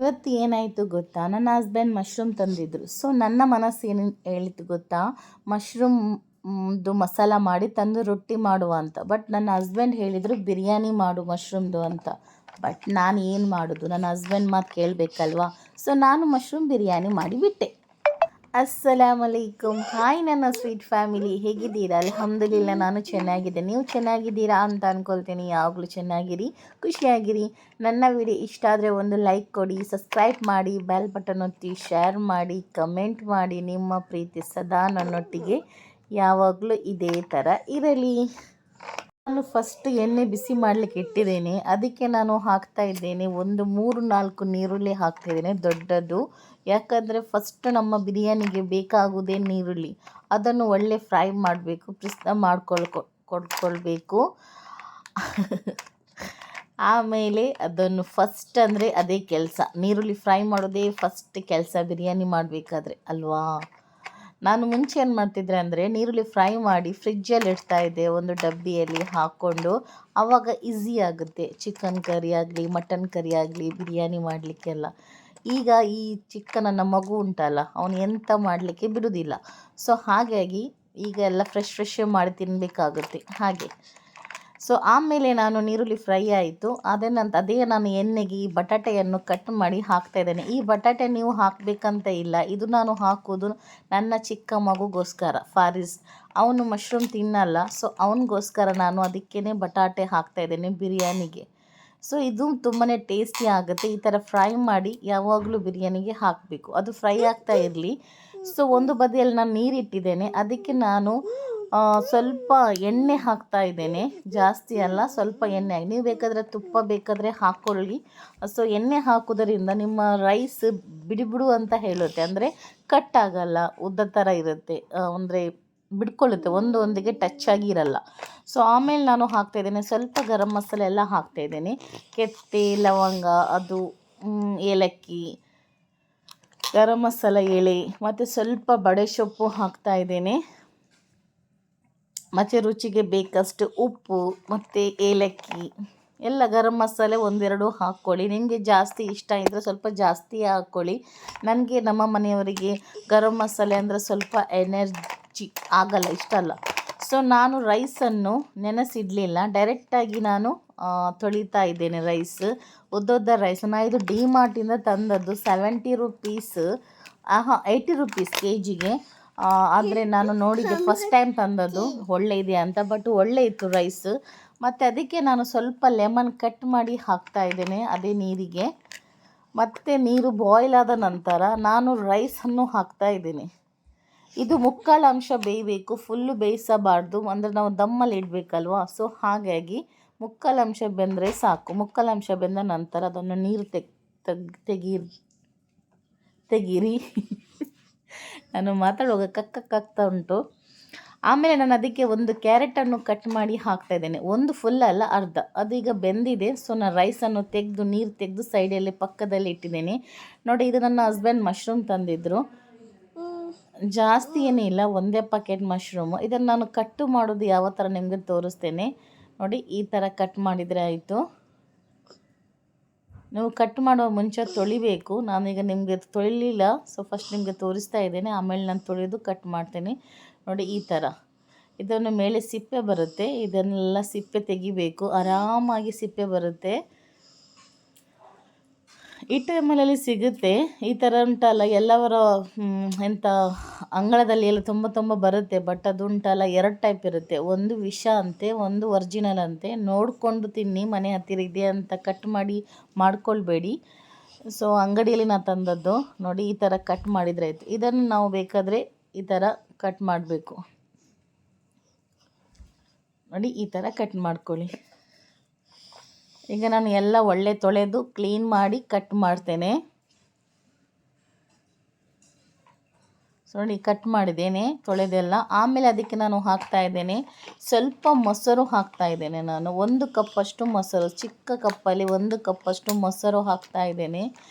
ಇವತ್ತು ಏನಾಯಿತು ಗೊತ್ತಾ, ನನ್ನ ಹಸ್ಬೆಂಡ್ ಮಶ್ರೂಮ್ ತಂದಿದ್ದರು. ಸೊ ನನ್ನ ಮನಸ್ಸು ಏನು ಹೇಳಿತು ಗೊತ್ತಾ, ಮಶ್ರೂಮ್ದು ಮಸಾಲ ಮಾಡಿ ತಂದು ರೊಟ್ಟಿ ಮಾಡುವ ಅಂತ. ಬಟ್ ನನ್ನ ಹಸ್ಬೆಂಡ್ ಹೇಳಿದರು ಬಿರಿಯಾನಿ ಮಾಡು ಮಶ್ರೂಮ್ದು ಅಂತ. ಬಟ್ ನಾನು ಏನು ಮಾಡೋದು, ನನ್ನ ಹಸ್ಬೆಂಡ್ ಮಾತು ಕೇಳಬೇಕಲ್ವಾ. ಸೊ ನಾನು ಮಶ್ರೂಮ್ ಬಿರಿಯಾನಿ ಮಾಡಿಬಿಟ್ಟೆ. ಅಸ್ಸಲಾಮಲೈಕುಮ್. ಹಾಯ್ ನನ್ನ ಸ್ವೀಟ್ ಫ್ಯಾಮಿಲಿ, ಹೇಗಿದ್ದೀರಾ? ಅಲ್ಹಮ್ದುಲಿಲ್ಲ, ನಾನು ಚೆನ್ನಾಗಿದ್ದೆ. ನೀವು ಚೆನ್ನಾಗಿದ್ದೀರಾ ಅಂತ ಅಂದ್ಕೊಳ್ತೀನಿ. ಯಾವಾಗಲೂ ಚೆನ್ನಾಗಿರಿ, ಖುಷಿಯಾಗಿರಿ. ನನ್ನ ವಿಡಿಯೋ ಇಷ್ಟ ಆದರೆ ಒಂದು ಲೈಕ್ ಕೊಡಿ, ಸಬ್ಸ್ಕ್ರೈಬ್ ಮಾಡಿ, ಬೆಲ್ ಬಟನ್ ಒತ್ತಿ, ಶೇರ್ ಮಾಡಿ, ಕಮೆಂಟ್ ಮಾಡಿ. ನಿಮ್ಮ ಪ್ರೀತಿ ಸದಾ ನನ್ನೊಟ್ಟಿಗೆ ಯಾವಾಗಲೂ ಇದೇ ಥರ ಇರಲಿ. ನಾನು ಫಸ್ಟ್ ಎಣ್ಣೆ ಬಿಸಿ ಮಾಡಲಿಕ್ಕೆ ಇಟ್ಟಿದ್ದೇನೆ. ಅದಕ್ಕೆ ನಾನು ಹಾಕ್ತಾ ಇದ್ದೇನೆ ಒಂದು 3-4 ನೀರುಳ್ಳಿ ಹಾಕ್ತಾಯಿದ್ದೇನೆ, ದೊಡ್ಡದು. ಯಾಕಂದರೆ ಫಸ್ಟ್ ನಮ್ಮ ಬಿರಿಯಾನಿಗೆ ಬೇಕಾಗುವುದೇ ನೀರುಳ್ಳಿ. ಅದನ್ನು ಒಳ್ಳೆ ಫ್ರೈ ಮಾಡಬೇಕು, ಪ್ರಿಸ್ನ ಕೊಡ್ಕೊಳ್ಬೇಕು. ಆಮೇಲೆ ಅದನ್ನು ಫಸ್ಟ್ ಅಂದರೆ ಅದೇ ಕೆಲಸ, ನೀರುಳ್ಳಿ ಫ್ರೈ ಮಾಡೋದೇ ಫಸ್ಟ್ ಕೆಲಸ ಬಿರಿಯಾನಿ ಮಾಡಬೇಕಾದ್ರೆ ಅಲ್ವಾ. ನಾನು ಮುಂಚೆ ಏನು ಮಾಡ್ತಿದ್ದೆ ಅಂದರೆ ನೀರುಳ್ಳಿ ಫ್ರೈ ಮಾಡಿ ಫ್ರಿಜ್ಜಲ್ಲಿ ಇಡ್ತಾಯಿದ್ದೆ, ಒಂದು ಡಬ್ಬಿಯಲ್ಲಿ ಹಾಕ್ಕೊಂಡು. ಆವಾಗ ಈಸಿ ಆಗುತ್ತೆ, ಚಿಕನ್ ಕರಿ ಆಗಲಿ, ಮಟನ್ ಕರಿ ಆಗಲಿ, ಬಿರಿಯಾನಿ ಮಾಡಲಿಕ್ಕೆಲ್ಲ. ಈಗ ಈ ನನ್ನ ಮಗು ಉಂಟಲ್ಲ, ಅವನು ಎಂತ ಮಾಡಲಿಕ್ಕೆ ಬಿಡೋದಿಲ್ಲ. ಸೊ ಹಾಗಾಗಿ ಈಗ ಎಲ್ಲ ಫ್ರೆಶ್ ಮಾಡಿ ತಿನ್ನಬೇಕಾಗುತ್ತೆ ಹಾಗೆ. ಸೊ ಆಮೇಲೆ ನಾನು ನೀರುಳ್ಳಿ ಫ್ರೈ ಆಯಿತು. ಅದೇ ನಾನು ಎಣ್ಣೆಗೆ ಈ ಬಟಾಟೆಯನ್ನು ಕಟ್ ಮಾಡಿ ಹಾಕ್ತಾಯಿದ್ದೇನೆ. ಈ ಬಟಾಟೆ ನೀವು ಹಾಕಬೇಕಂತ ಇಲ್ಲ, ಇದು ನಾನು ಹಾಕೋದು ನನ್ನ ಚಿಕ್ಕ ಮಗುಗೋಸ್ಕರ, ಫಾರಿಸ್. ಅವನು ಮಶ್ರೂಮ್ ತಿನ್ನಲ್ಲ. ಸೊ ಅವನಿಗೋಸ್ಕರ ನಾನು ಅದಕ್ಕೇ ಬಟಾಟೆ ಹಾಕ್ತಾಯಿದ್ದೇನೆ ಬಿರಿಯಾನಿಗೆ. ಸೊ ಇದು ತುಂಬಾ ಟೇಸ್ಟಿ ಆಗುತ್ತೆ. ಈ ಥರ ಫ್ರೈ ಮಾಡಿ ಯಾವಾಗಲೂ ಬಿರಿಯಾನಿಗೆ ಹಾಕಬೇಕು. ಅದು ಫ್ರೈ ಆಗ್ತಾ ಇರಲಿ. ಸೊ ಒಂದು ಬದಿಯಲ್ಲಿ ನಾನು ನೀರಿಟ್ಟಿದ್ದೇನೆ, ಅದಕ್ಕೆ ನಾನು ಸ್ವಲ್ಪ ಎಣ್ಣೆ ಹಾಕ್ತಾ ಇದ್ದೇನೆ. ಜಾಸ್ತಿ ಅಲ್ಲ, ಸ್ವಲ್ಪ ಎಣ್ಣೆ. ನೀವು ಬೇಕಾದರೆ ತುಪ್ಪ ಬೇಕಾದರೆ ಹಾಕ್ಕೊಳ್ಳಿ. ಸೊ ಎಣ್ಣೆ ಹಾಕೋದರಿಂದ ನಿಮ್ಮ ರೈಸ್ ಬಿಡಿ ಅಂತ ಹೇಳುತ್ತೆ, ಅಂದರೆ ಕಟ್ ಆಗಲ್ಲ, ಉದ್ದ ಥರ ಇರುತ್ತೆ, ಅಂದರೆ ಬಿಡ್ಕೊಳ್ಳುತ್ತೆ, ಒಂದೊಂದಿಗೆ ಟಚ್ ಆಗಿ ಇರಲ್ಲ. ಸೊ ಆಮೇಲೆ ನಾನು ಹಾಕ್ತಾಯಿದ್ದೇನೆ ಸ್ವಲ್ಪ ಗರಂ ಮಸಾಲೆ ಎಲ್ಲ ಹಾಕ್ತಾಯಿದ್ದೇನೆ. ಕೆತ್ತೆ, ಲವಂಗ, ಅದು ಏಲಕ್ಕಿ, ಗರಂ ಮಸಾಲ ಎಳೆ, ಮತ್ತು ಸ್ವಲ್ಪ ಬಡೆ ಸೊಪ್ಪು ಹಾಕ್ತಾಯಿದ್ದೇನೆ. ಮತ್ತು ರುಚಿಗೆ ಬೇಕಷ್ಟು ಉಪ್ಪು ಮತ್ತು ಏಲಕ್ಕಿ ಎಲ್ಲ, ಗರಂ ಮಸಾಲೆ 1-2 ಹಾಕ್ಕೊಳ್ಳಿ. ನಿಮಗೆ ಜಾಸ್ತಿ ಇಷ್ಟ ಇದ್ದರೆ ಸ್ವಲ್ಪ ಜಾಸ್ತಿ ಹಾಕ್ಕೊಳ್ಳಿ. ನನಗೆ ನಮ್ಮ ಮನೆಯವರಿಗೆ ಗರಂ ಮಸಾಲೆ ಅಂದರೆ ಸ್ವಲ್ಪ ಎನರ್ಜಿ ಆಗಲ್ಲ, ಇಷ್ಟ ಅಲ್ಲ. ಸೊ ನಾನು ರೈಸನ್ನು ನೆನೆಸಿಡಲಿಲ್ಲ, ಡೈರೆಕ್ಟಾಗಿ ನಾನು ತೊಳಿತಾ ಇದ್ದೇನೆ ರೈಸ್, ಉದ್ದ ರೈಸ್. ನಾನು ಇದು ಡಿಮಾರ್ಟಿಂದ ತಂದದ್ದು, 70 ರುಪೀಸ್, 80 ರುಪೀಸ್ kgಗೆ. ಆದರೆ ನಾನು ನೋಡಿದ್ದೆ ಫಸ್ಟ್ ಟೈಮ್ ತಂದದ್ದು ಒಳ್ಳೆ ಇದೆಯಾ ಅಂತ, ಬಟ್ ಒಳ್ಳೆ ಇತ್ತು ರೈಸ್. ಮತ್ತು ಅದಕ್ಕೆ ನಾನು ಸ್ವಲ್ಪ ಲೆಮನ್ ಕಟ್ ಮಾಡಿ ಹಾಕ್ತಾ ಇದ್ದೇನೆ ಅದೇ ನೀರಿಗೆ. ಮತ್ತು ನೀರು ಬಾಯ್ಲ್ ಆದ ನಂತರ ನಾನು ರೈಸನ್ನು ಹಾಕ್ತಾ ಇದ್ದೇನೆ. ಇದು 3/4 ಅಂಶ ಬೇಯಬೇಕು, ಫುಲ್ಲು ಬೇಯಿಸಬಾರ್ದು, ಅಂದರೆ ನಾವು ದಮ್ಮಲ್ಲಿ ಇಡಬೇಕಲ್ವಾ. ಸೊ ಹಾಗಾಗಿ 3/4 ಅಂಶ ಬೆಂದರೆ ಸಾಕು. 3/4 ಅಂಶ ಬೆಂದ ನಂತರ ಅದನ್ನು ನೀರು ತೆಗೀರಿ. ನಾನು ಮಾತಾಡುವಾಗ ಕಕ್ಕಾಗ್ತಾ ಉಂಟು. ಆಮೇಲೆ ನಾನು ಅದಕ್ಕೆ ಒಂದು ಕ್ಯಾರೆಟನ್ನು ಕಟ್ ಮಾಡಿ ಹಾಕ್ತಾಯಿದ್ದೇನೆ, ಒಂದು ಫುಲ್ ಅಲ್ಲ, ಅರ್ಧ. ಅದೀಗ ಬೆಂದಿದೆ. ಸೊ ನಾನು ರೈಸನ್ನು ನೀರು ತೆಗೆದು ಸೈಡಲ್ಲಿ ಪಕ್ಕದಲ್ಲಿ ಇಟ್ಟಿದ್ದೇನೆ. ನೋಡಿ, ಇದು ನನ್ನ ಹಸ್ಬೆಂಡ್ ಮಶ್ರೂಮ್ ತಂದಿದ್ದರು. ಜಾಸ್ತಿ ಏನಿಲ್ಲ, ಒಂದೇ ಪ್ಯಾಕೆಟ್ ಮಶ್ರೂಮು. ಇದನ್ನು ನಾನು ಕಟ್ಟು ಮಾಡೋದು ಯಾವ ಥರ ನಿಮಗೆ ತೋರಿಸ್ತೇನೆ ನೋಡಿ. ಈ ಥರ ಕಟ್ ಮಾಡಿದರೆ ಆಯಿತು. ನೀವು ಕಟ್ ಮಾಡುವ ಮುಂಚೆ ತೊಳಿಬೇಕು. ನಾನೀಗ ನಿಮಗೆ ತೊಳಿಲಿಲ್ಲ, ಸೊ ಫಸ್ಟ್ ನಿಮಗೆ ತೋರಿಸ್ತಾ ಇದ್ದೇನೆ, ಆಮೇಲೆ ನಾನು ತೊಳೆದು ಕಟ್ ಮಾಡ್ತೇನೆ. ನೋಡಿ ಈ ಥರ. ಇದನ್ನು ಮೇಲೆ ಸಿಪ್ಪೆ ಬರುತ್ತೆ, ಇದನ್ನೆಲ್ಲ ಸಿಪ್ಪೆ ತೆಗಿಬೇಕು. ಆರಾಮಾಗಿ ಸಿಪ್ಪೆ ಬರುತ್ತೆ. ಈ ಟೈಮಲ್ಲಿ ಸಿಗುತ್ತೆ. ಈ ಥರ ಉಂಟಲ್ಲ, ಎಲ್ಲವರ ಎಂಥ ಅಂಗಳದಲ್ಲಿ ಎಲ್ಲ ತುಂಬ ಬರುತ್ತೆ. ಬಟ್ ಅದು ಉಂಟಲ್ಲ, 2 ಟೈಪ್ ಇರುತ್ತೆ. ಒಂದು ವಿಷ ಅಂತೆ, ಒಂದು ಒರಿಜಿನಲ್ ಅಂತೆ. ನೋಡಿಕೊಂಡು ತಿನ್ನಿ, ಮನೆ ಹತ್ತಿರ ಇದೆ ಅಂತ ಕಟ್ ಮಾಡಿ ಮಾಡ್ಕೊಳ್ಬೇಡಿ. ಸೊ ಅಂಗಡಿಯಲ್ಲಿ ನಾನು ತಂದದ್ದು ನೋಡಿ, ಈ ಥರ ಕಟ್ ಮಾಡಿದರೆ ಆಯಿತು. ಇದನ್ನು ನಾವು ಬೇಕಾದರೆ ಈ ಥರ ಕಟ್ ಮಾಡಬೇಕು ನೋಡಿ, ಈ ಥರ ಕಟ್ ಮಾಡ್ಕೊಳ್ಳಿ. ಈಗ ನಾನು ಎಲ್ಲ ಒಳ್ಳೆ ತೊಳೆದು ಕ್ಲೀನ್ ಮಾಡಿ ಕಟ್ ಮಾಡ್ತೇನೆ. ಸೊ ನೋಡಿ, ಕಟ್ ಮಾಡಿದ್ದೇನೆ ತೊಳೆದೆಲ್ಲ. ಆಮೇಲೆ ಅದಕ್ಕೆ ನಾನು ಹಾಕ್ತಾ ಇದ್ದೇನೆ ಸ್ವಲ್ಪ ಮೊಸರು ಹಾಕ್ತಾ ಇದ್ದೇನೆ. ನಾನು 1 ಕಪ್ಪಷ್ಟು ಮೊಸರು, ಚಿಕ್ಕ ಕಪ್ಪಲ್ಲಿ 1 ಕಪ್ಪಷ್ಟು ಮೊಸರು ಹಾಕ್ತಾ ಇದ್ದೇನೆ.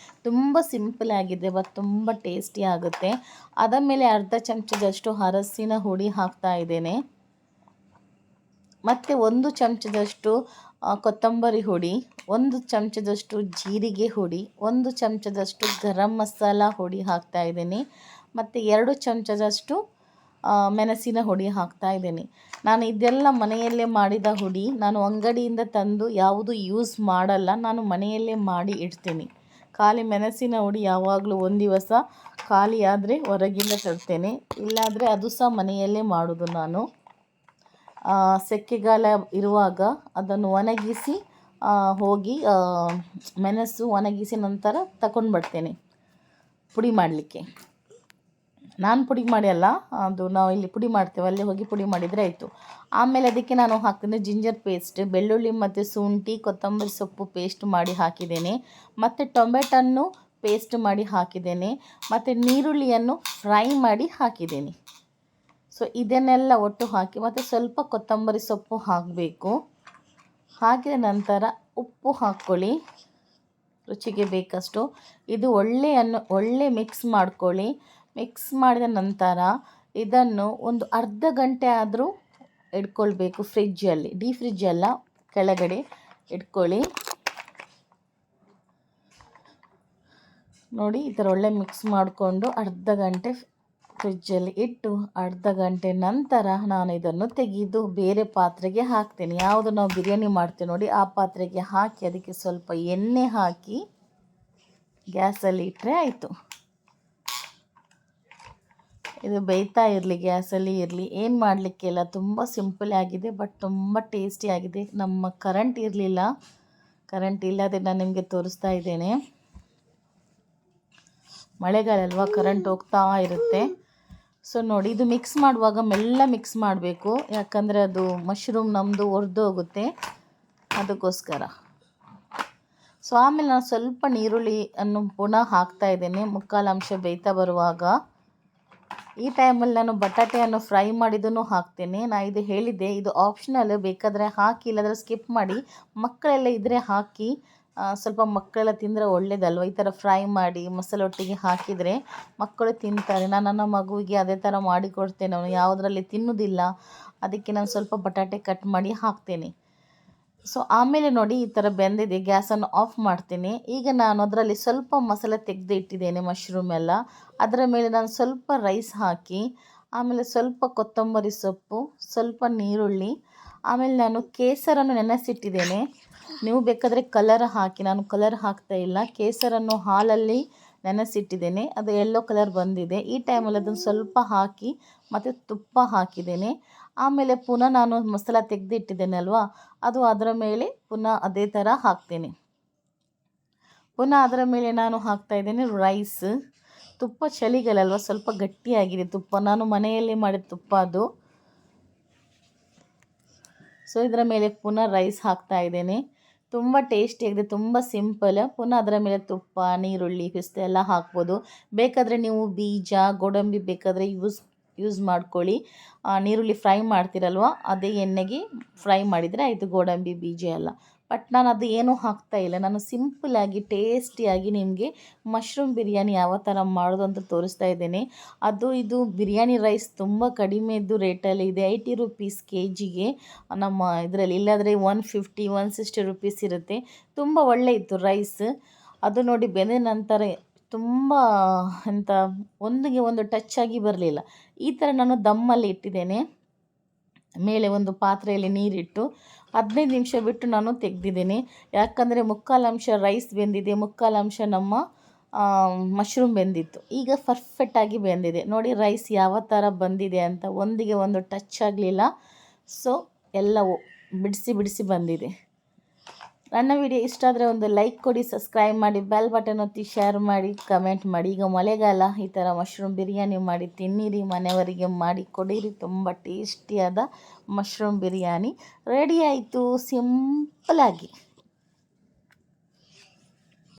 ತುಂಬ ಸಿಂಪಲ್ ಆಗಿದೆ, ಬಟ್ ತುಂಬ ಟೇಸ್ಟಿ ಆಗುತ್ತೆ. ಅದ ಮೇಲೆ ಅರ್ಧ ಚಮಚದಷ್ಟು ಅರಸಿನ ಹುಡಿ ಹಾಕ್ತಾ ಇದ್ದೇನೆ. ಮತ್ತು 1 ಚಮಚದಷ್ಟು ಕೊತ್ತಂಬರಿ ಹುಡಿ, 1 ಚಮಚದಷ್ಟು ಜೀರಿಗೆ ಹುಡಿ, 1 ಚಮಚದಷ್ಟು ಗರಂ ಮಸಾಲ ಹುಡಿ ಹಾಕ್ತಾಯಿದ್ದೀನಿ, ಮತ್ತು 2 ಚಮಚದಷ್ಟು ಮೆಣಸಿನ ಹುಡಿ ಹಾಕ್ತಾಯಿದ್ದೀನಿ. ನಾನು ಇದೆಲ್ಲ ಮನೆಯಲ್ಲೇ ಮಾಡಿದ ಹುಡಿ, ನಾನು ಅಂಗಡಿಯಿಂದ ತಂದು ಯಾವುದು ಯೂಸ್ ಮಾಡಲ್ಲ, ನಾನು ಮನೆಯಲ್ಲೇ ಮಾಡಿ ಇಡ್ತೀನಿ. ಖಾಲಿ ಮೆಣಸಿನ ಹುಡಿ ಯಾವಾಗಲೂ ಒಂದು ದಿವಸ ಖಾಲಿ ಆದರೆ ಹೊರಗಿಂದ ತರ್ತೇನೆ, ಇಲ್ಲಾದರೆ ಅದು ಸಹ ಮನೆಯಲ್ಲೇ ಮಾಡೋದು ನಾನು. ಸೆಕೆಗಾಲ ಇರುವಾಗ ಅದನ್ನು ಒಣಗಿಸಿ ಹೋಗಿ ಮೆಣಸು ಒಣಗಿಸಿ ನಂತರ ತಗೊಂಡು ಬರ್ತೇನೆ ಪುಡಿ ಮಾಡಲಿಕ್ಕೆ. ನಾನು ಪುಡಿ ಮಾಡಿ ಅಲ್ಲ, ಅದು ನಾವು ಇಲ್ಲಿ ಪುಡಿ ಮಾಡ್ತೇವೆ, ಅಲ್ಲಿ ಹೋಗಿ ಪುಡಿ ಮಾಡಿದರೆ ಆಯಿತು. ಆಮೇಲೆ ಅದಕ್ಕೆ ನಾನು ಹಾಕ್ತೀನಿ ಜಿಂಜರ್ ಪೇಸ್ಟ್, ಬೆಳ್ಳುಳ್ಳಿ ಮತ್ತು ಶುಂಠಿ ಕೊತ್ತಂಬರಿ ಸೊಪ್ಪು ಪೇಸ್ಟ್ ಮಾಡಿ ಹಾಕಿದ್ದೇನೆ, ಮತ್ತು ಟೊಮೆಟನ್ನು ಪೇಸ್ಟ್ ಮಾಡಿ ಹಾಕಿದ್ದೇನೆ, ಮತ್ತು ನೀರುಳ್ಳಿಯನ್ನು ಫ್ರೈ ಮಾಡಿ ಹಾಕಿದ್ದೇನೆ. ಸೊ ಇದನ್ನೆಲ್ಲ ಒಟ್ಟು ಹಾಕಿ ಮತ್ತು ಸ್ವಲ್ಪ ಕೊತ್ತಂಬರಿ ಸೊಪ್ಪು ಹಾಕಬೇಕು. ಹಾಕಿದ ನಂತರ ಉಪ್ಪು ಹಾಕ್ಕೊಳ್ಳಿ ರುಚಿಗೆ ಬೇಕಷ್ಟು. ಇದು ಒಳ್ಳೆ ಮಿಕ್ಸ್ ಮಾಡ್ಕೊಳ್ಳಿ. ಮಿಕ್ಸ್ ಮಾಡಿದ ನಂತರ ಇದನ್ನು ಒಂದು ಅರ್ಧ ಗಂಟೆ ಆದರೂ ಇಟ್ಕೊಳ್ಬೇಕು ಫ್ರಿಜ್ಜಲ್ಲಿ, ಡೀಪ್ ಫ್ರಿಜ್ ಎಲ್ಲ ಕೆಳಗಡೆ ಇಟ್ಕೊಳ್ಳಿ. ನೋಡಿ ಈ ಥರ ಒಳ್ಳೆ ಮಿಕ್ಸ್ ಮಾಡಿಕೊಂಡು ಅರ್ಧ ಗಂಟೆ ಫ್ರಿಜ್ಜಲ್ಲಿ ಇಟ್ಟು, ಅರ್ಧ ಗಂಟೆ ನಂತರ ನಾನು ಇದನ್ನು ತೆಗೆದು ಬೇರೆ ಪಾತ್ರೆಗೆ ಹಾಕ್ತೇನೆ. ಯಾವುದು ನಾವು ಬಿರಿಯಾನಿ ಮಾಡ್ತೇವೆ ನೋಡಿ ಆ ಪಾತ್ರೆಗೆ ಹಾಕಿ ಅದಕ್ಕೆ ಸ್ವಲ್ಪ ಎಣ್ಣೆ ಹಾಕಿ ಗ್ಯಾಸಲ್ಲಿ ಇಟ್ಟರೆ ಆಯಿತು. ಇದು ಬೇಯ್ತಾ ಇರಲಿ, ಗ್ಯಾಸಲ್ಲಿ ಇರಲಿ, ಏನು ಮಾಡಲಿಕ್ಕಿಲ್ಲ, ತುಂಬ ಸಿಂಪಲ್ ಆಗಿದೆ, ಬಟ್ ತುಂಬ ಟೇಸ್ಟಿ ಆಗಿದೆ. ನಮ್ಮ ಕರೆಂಟ್ ಇರಲಿಲ್ಲ, ಕರೆಂಟ್ ಇಲ್ಲದೆ ನಾನು ನಿಮಗೆ ತೋರಿಸ್ತಾ ಇದ್ದೇನೆ. ಮಳೆಗಾಲ ಅಲ್ವಾ, ಕರೆಂಟ್ ಹೋಗ್ತಾ ಇರುತ್ತೆ. ಸೊ ನೋಡಿ, ಇದು ಮಿಕ್ಸ್ ಮಾಡುವಾಗ ಮೆಲ್ಲ ಮಿಕ್ಸ್ ಮಾಡಬೇಕು, ಯಾಕಂದರೆ ಅದು ಮಶ್ರೂಮ್ ನಮ್ಮದು ಒಡೆದೋಗುತ್ತೆ, ಅದಕ್ಕೋಸ್ಕರ. ಸೊ ಆಮೇಲೆ ನಾನು ಸ್ವಲ್ಪ ನೀರುಳ್ಳಿಯನ್ನು ಪುನಃ ಹಾಕ್ತಾ ಇದ್ದೇನೆ ಮುಕ್ಕಾಲು ಅಂಶ ಬೇಯ್ತಾ ಬರುವಾಗ. ಈ ಟೈಮಲ್ಲಿ ನಾನು ಬಟಾಟೆಯನ್ನು ಫ್ರೈ ಮಾಡಿದ್ದನ್ನು ಹಾಕ್ತೇನೆ. ನಾನು ಇದು ಹೇಳಿದ್ದೆ, ಇದು ಆಪ್ಷನಲ್, ಬೇಕಾದರೆ ಹಾಕಿ ಇಲ್ಲಾಂದರೆ ಸ್ಕಿಪ್ ಮಾಡಿ. ಮಕ್ಕಳೆಲ್ಲ ಇದ್ದರೆ ಹಾಕಿ, ಸ್ವಲ್ಪ ಮಕ್ಕಳೆಲ್ಲ ತಿಂದರೆ ಒಳ್ಳೇದಲ್ವ. ಈ ಥರ ಫ್ರೈ ಮಾಡಿ ಮಸಾಲೆ ಒಟ್ಟಿಗೆ ಹಾಕಿದರೆ ಮಕ್ಕಳು ತಿಂತಾರೆ. ನಾನು ನನ್ನ ಮಗುವಿಗೆ ಅದೇ ಥರ ಮಾಡಿಕೊಡ್ತೇನೆ, ಅವನು ಯಾವುದರಲ್ಲಿ ತಿನ್ನೋದಿಲ್ಲ, ಅದಕ್ಕೆ ನಾನು ಸ್ವಲ್ಪ ಬಟಾಟೆ ಕಟ್ ಮಾಡಿ ಹಾಕ್ತೇನೆ. ಸೊ ಆಮೇಲೆ ನೋಡಿ ಈ ಥರ ಬೆಂದಿದೆ, ಗ್ಯಾಸನ್ನು ಆಫ್ ಮಾಡ್ತೀನಿ. ಈಗ ನಾನು ಅದರಲ್ಲಿ ಸ್ವಲ್ಪ ಮಸಾಲೆ ತೆಗೆದು ಇಟ್ಟಿದ್ದೇನೆ, ಮಶ್ರೂಮ್ ಎಲ್ಲ. ಅದರ ಮೇಲೆ ನಾನು ಸ್ವಲ್ಪ ರೈಸ್ ಹಾಕಿ, ಆಮೇಲೆ ಸ್ವಲ್ಪ ಕೊತ್ತಂಬರಿ ಸೊಪ್ಪು, ಸ್ವಲ್ಪ ನೀರುಳ್ಳಿ, ಆಮೇಲೆ ನಾನು ಕೇಸರನ್ನು ನೆನೆಸಿಟ್ಟಿದ್ದೇನೆ. ನೀವು ಬೇಕಾದರೆ ಕಲರ್ ಹಾಕಿ, ನಾನು ಕಲರ್ ಹಾಕ್ತಾ ಇಲ್ಲ, ಕೇಸರನ್ನು ಹಾಲಲ್ಲಿ ನೆನೆಸಿಟ್ಟಿದ್ದೇನೆ, ಅದು ಯೆಲ್ಲೋ ಕಲರ್ ಬಂದಿದೆ. ಈ ಟೈಮಲ್ಲಿ ಅದನ್ನು ಸ್ವಲ್ಪ ಹಾಕಿ ಮತ್ತು ತುಪ್ಪ ಹಾಕಿದ್ದೇನೆ. ಆಮೇಲೆ ಪುನಃ ನಾನು ಮಸಾಲ ತೆಗೆದಿಟ್ಟಿದ್ದೇನೆ ಅಲ್ವಾ, ಅದು ಅದರ ಮೇಲೆ ಪುನಃ ಅದೇ ಥರ ಹಾಕ್ತೇನೆ. ಪುನಃ ಅದರ ಮೇಲೆ ನಾನು ಹಾಕ್ತಾಯಿದ್ದೇನೆ ರೈಸ್. ತುಪ್ಪ ಚಳಿಗಾಲಲ್ವ, ಸ್ವಲ್ಪ ಗಟ್ಟಿಯಾಗಿದೆ ತುಪ್ಪ, ನಾನು ಮನೆಯಲ್ಲಿ ಮಾಡಿದ ತುಪ್ಪ ಅದು. ಸೊ ಇದರ ಮೇಲೆ ಪುನಃ ರೈಸ್ ಹಾಕ್ತಾಯಿದ್ದೇನೆ. ತುಂಬ ಟೇಸ್ಟಿಯಾಗಿದೆ, ತುಂಬ ಸಿಂಪಲ್. ಪುನಃ ಅದರ ಮೇಲೆ ತುಪ್ಪ, ನೀರುಳ್ಳಿ, ಪಿಸ್ತೆ ಎಲ್ಲ ಹಾಕ್ಬೋದು. ಬೇಕಾದರೆ ನೀವು ಬೀಜ, ಗೋಡಂಬಿ ಬೇಕಾದರೆ ಯೂಸ್ ಮಾಡ್ಕೊಳ್ಳಿ. ನೀರುಳ್ಳಿ ಫ್ರೈ ಮಾಡ್ತೀರಲ್ವ, ಅದೇ ಎಣ್ಣೆಗೆ ಫ್ರೈ ಮಾಡಿದರೆ ಆಯಿತು, ಗೋಡಂಬಿ ಬೀಜ ಎಲ್ಲ. ಬಟ್ ನಾನು ಅದು ಏನೂ ಹಾಕ್ತಾಯಿಲ್ಲ, ನಾನು ಸಿಂಪಲಾಗಿ ಟೇಸ್ಟಿಯಾಗಿ ನಿಮಗೆ ಮಶ್ರೂಮ್ ಬಿರಿಯಾನಿ ಯಾವ ಥರ ಮಾಡೋದು ಅಂತ ತೋರಿಸ್ತಾ ಇದ್ದೇನೆ. ಇದು ಬಿರಿಯಾನಿ ರೈಸ್ ತುಂಬ ಕಡಿಮೆದು ರೇಟಲ್ಲಿ ಇದೆ, 80 ರುಪೀಸ್ KGಗೆ ನಮ್ಮ ಇದರಲ್ಲಿ. ಇಲ್ಲಾದರೆ 150 160 ರುಪೀಸ್ ಇರುತ್ತೆ. ತುಂಬ ಒಳ್ಳೆ ಇತ್ತು ರೈಸ್. ಅದು ನೋಡಿ ಬೆಂದ ನಂತರ ತುಂಬ ಒಂದಿಗೆ ಒಂದು ಟಚ್ ಆಗಿ ಬರಲಿಲ್ಲ. ಈ ಥರ ನಾನು ದಮ್ಮಲ್ಲಿ ಇಟ್ಟಿದ್ದೇನೆ. ಮೇಲೆ ಒಂದು ಪಾತ್ರೆಯಲ್ಲಿ ನೀರಿಟ್ಟು 15 ನಿಮಿಷ ಬಿಟ್ಟು ನಾನು ತೆಗೆದಿದ್ದೇನೆ. ಯಾಕಂದರೆ ಮುಕ್ಕಾಲು ಅಂಶ ರೈಸ್ ಬೆಂದಿದೆ, ಮುಕ್ಕಾಲು ಅಂಶ ನಮ್ಮ ಮಶ್ರೂಮ್ ಬೆಂದಿತ್ತು. ಈಗ ಪರ್ಫೆಕ್ಟಾಗಿ ಬೆಂದಿದೆ ನೋಡಿ ರೈಸ್ ಯಾವ ಥರ ಬಂದಿದೆ ಅಂತ, ಒಂದಿಗೆ ಒಂದು ಟಚ್ ಆಗಲಿಲ್ಲ. ಸೊ ಎಲ್ಲವೂ ಬಿಡಿಸಿ ಬಂದಿದೆ. ನನ್ನ ವಿಡಿಯೋ ಇಷ್ಟ ಆದರೆ ಒಂದು ಲೈಕ್ ಕೊಡಿ, ಸಬ್ಸ್ಕ್ರೈಬ್ ಮಾಡಿ, ಬೆಲ್ ಬಟನ್ ಒತ್ತಿ, ಶೇರ್ ಮಾಡಿ, ಕಮೆಂಟ್ ಮಾಡಿ. ಈಗ ಮಳೆಗಾಲ, ಈ ಥರ ಮಶ್ರೂಮ್ ಬಿರಿಯಾನಿ ಮಾಡಿ ತಿನ್ನಿರಿ, ಮನೆಯವರಿಗೆ ಮಾಡಿ ಕೊಡಿರಿ. ತುಂಬ ಟೇಸ್ಟಿಯಾದ ಮಶ್ರೂಮ್ ಬಿರಿಯಾನಿ ರೆಡಿ ಆಯಿತು, ಸಿಂಪಲಾಗಿ.